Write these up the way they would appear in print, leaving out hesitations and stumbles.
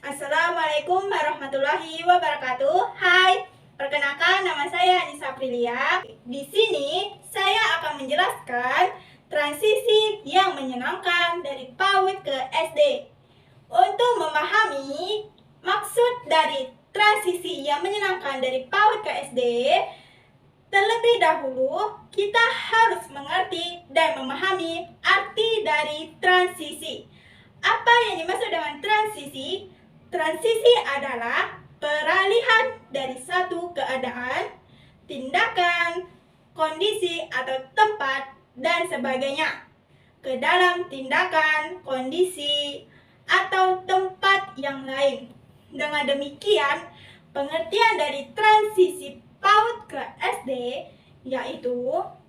Assalamualaikum warahmatullahi wabarakatuh. Hai, perkenalkan nama saya Anissa Aprilia. Di sini saya akan menjelaskan transisi yang menyenangkan dari PAUD ke SD. Untuk memahami maksud dari transisi yang menyenangkan dari PAUD ke SD, terlebih dahulu kita harus mengerti dan memahami arti dari transisi. Apa yang dimaksud dengan transisi? Transisi adalah peralihan dari satu keadaan, tindakan, kondisi atau tempat, dan sebagainya ke dalam tindakan, kondisi, atau tempat yang lain. Dengan demikian, pengertian dari transisi PAUD ke SD yaitu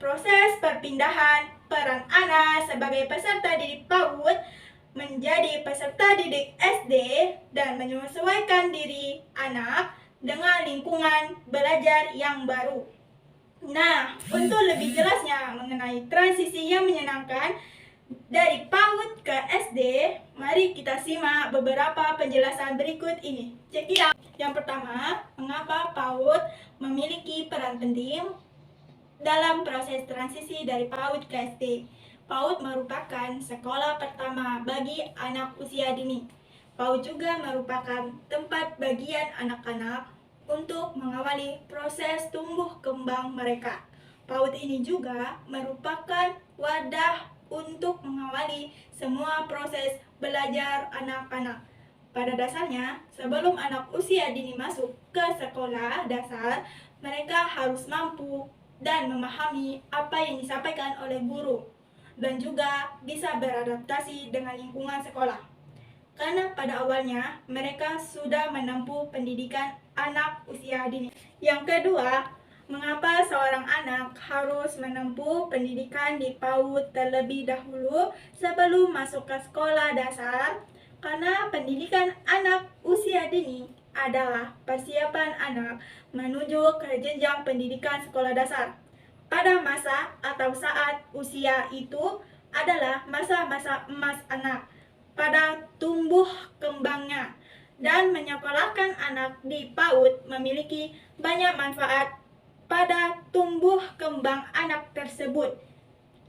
proses perpindahan peran anak sebagai peserta didik PAUD menjadi peserta didik SD dan menyesuaikan diri anak dengan lingkungan belajar yang baru. Nah, untuk lebih jelasnya mengenai transisi yang menyenangkan dari PAUD ke SD, mari kita simak beberapa penjelasan berikut ini. Check it out. Yang pertama, mengapa PAUD memiliki peran penting dalam proses transisi dari PAUD ke SD. PAUD merupakan sekolah pertama bagi anak usia dini. PAUD juga merupakan tempat bagian anak-anak untuk mengawali proses tumbuh kembang mereka. PAUD ini juga merupakan wadah untuk mengawali semua proses belajar anak-anak. Pada dasarnya, sebelum anak usia dini masuk ke sekolah dasar, mereka harus mampu dan memahami apa yang disampaikan oleh guru dan juga bisa beradaptasi dengan lingkungan sekolah. Karena pada awalnya mereka sudah menempuh pendidikan anak usia dini. Yang kedua, mengapa seorang anak harus menempuh pendidikan di PAUD terlebih dahulu sebelum masuk ke sekolah dasar? Karena pendidikan anak usia dini adalah persiapan anak menuju ke jenjang pendidikan sekolah dasar. Pada masa atau saat usia itu adalah masa-masa emas anak pada tumbuh kembangnya, dan menyekolahkan anak di PAUD memiliki banyak manfaat pada tumbuh kembang anak tersebut,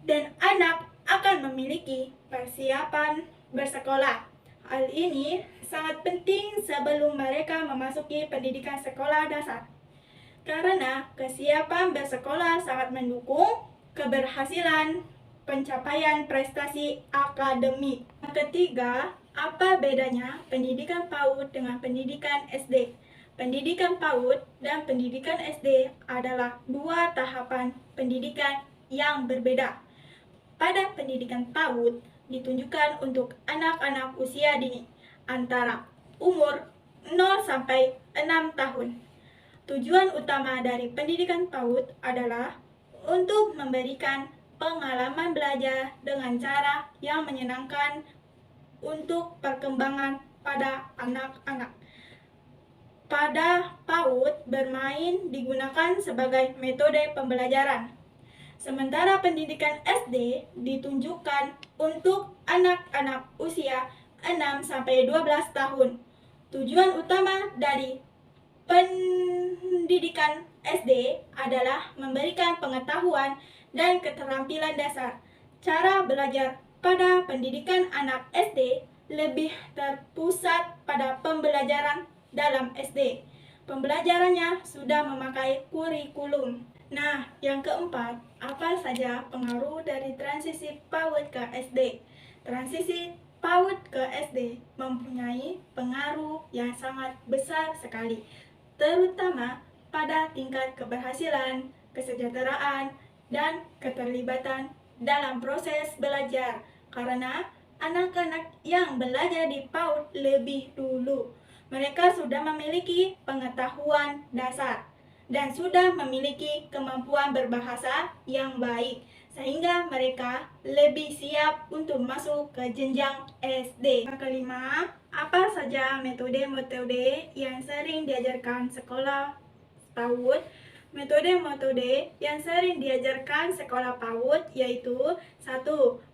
dan anak akan memiliki persiapan bersekolah. Hal ini sangat penting sebelum mereka memasuki pendidikan sekolah dasar, karena kesiapan bersekolah sangat mendukung keberhasilan pencapaian prestasi akademik. Yang ketiga, apa bedanya pendidikan PAUD dengan pendidikan SD? Pendidikan PAUD dan pendidikan SD adalah dua tahapan pendidikan yang berbeda. Pada pendidikan PAUD ditunjukkan untuk anak-anak usia dini antara umur 0 sampai 6 tahun. Tujuan utama dari pendidikan PAUD adalah untuk memberikan pengalaman belajar dengan cara yang menyenangkan untuk perkembangan pada anak-anak. Pada PAUD, bermain digunakan sebagai metode pembelajaran. Sementara pendidikan SD ditunjukkan untuk anak-anak usia 6 sampai 12 tahun. Tujuan utama dari pendidikan SD adalah memberikan pengetahuan dan keterampilan dasar. Cara belajar pada pendidikan anak SD lebih terpusat pada pembelajaran dalam SD. Pembelajarannya sudah memakai kurikulum. Nah, yang keempat, apa saja pengaruh dari transisi PAUD ke SD? Transisi PAUD ke SD mempunyai pengaruh yang sangat besar sekali, terutama pada tingkat keberhasilan, kesejahteraan, dan keterlibatan dalam proses belajar, karena anak-anak yang belajar di PAUD lebih dulu, mereka sudah memiliki pengetahuan dasar dan sudah memiliki kemampuan berbahasa yang baik, sehingga mereka lebih siap untuk masuk ke jenjang SD. Yang kelima, apa saja metode-metode yang sering diajarkan sekolah PAUD? Metode-metode yang sering diajarkan sekolah PAUD yaitu 1.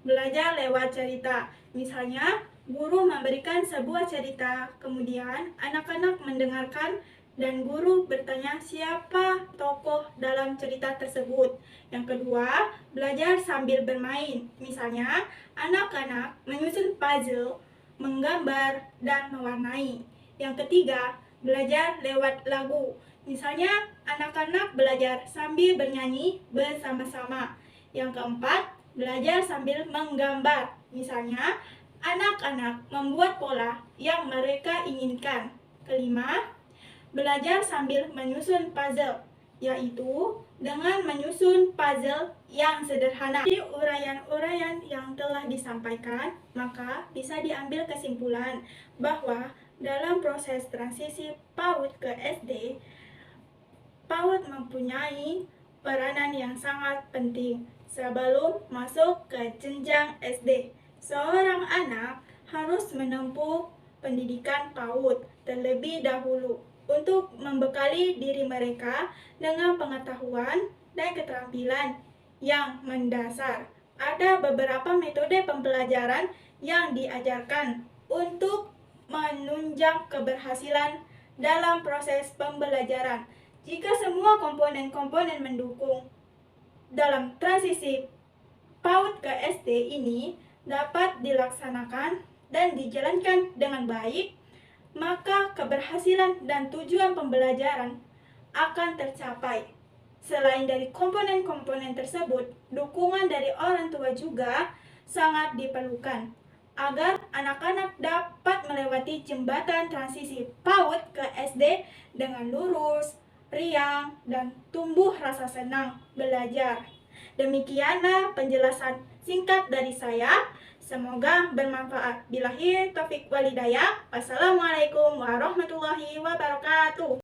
Belajar lewat cerita. Misalnya, Guru memberikan sebuah cerita, kemudian anak-anak mendengarkan dan guru bertanya siapa tokoh dalam cerita tersebut. Yang kedua, belajar sambil bermain. Misalnya, anak-anak menyusun puzzle, menggambar, dan mewarnai. Yang ketiga, belajar lewat lagu. Misalnya, anak-anak belajar sambil bernyanyi bersama-sama. Yang keempat, belajar sambil menggambar. Misalnya, anak-anak membuat pola yang mereka inginkan. Kelima, belajar sambil menyusun puzzle, yaitu dengan menyusun puzzle yang sederhana. Dari uraian-uraian yang telah disampaikan, maka bisa diambil kesimpulan bahwa dalam proses transisi PAUD ke SD, PAUD mempunyai peranan yang sangat penting sebelum masuk ke jenjang SD. Seorang anak harus menempuh pendidikan PAUD terlebih dahulu untuk membekali diri mereka dengan pengetahuan dan keterampilan yang mendasar. Ada beberapa metode pembelajaran yang diajarkan untuk menunjang keberhasilan dalam proses pembelajaran. Jika semua komponen-komponen mendukung dalam transisi PAUD ke SD ini dapat dilaksanakan dan dijalankan dengan baik, maka keberhasilan dan tujuan pembelajaran akan tercapai. Selain dari komponen-komponen tersebut, dukungan dari orang tua juga sangat diperlukan agar anak-anak dapat melewati jembatan transisi PAUD ke SD dengan lurus, riang, dan tumbuh rasa senang belajar. Demikianlah penjelasan singkat dari saya. Semoga bermanfaat. Billahi taufik walhidayah. Wassalamualaikum warahmatullahi wabarakatuh.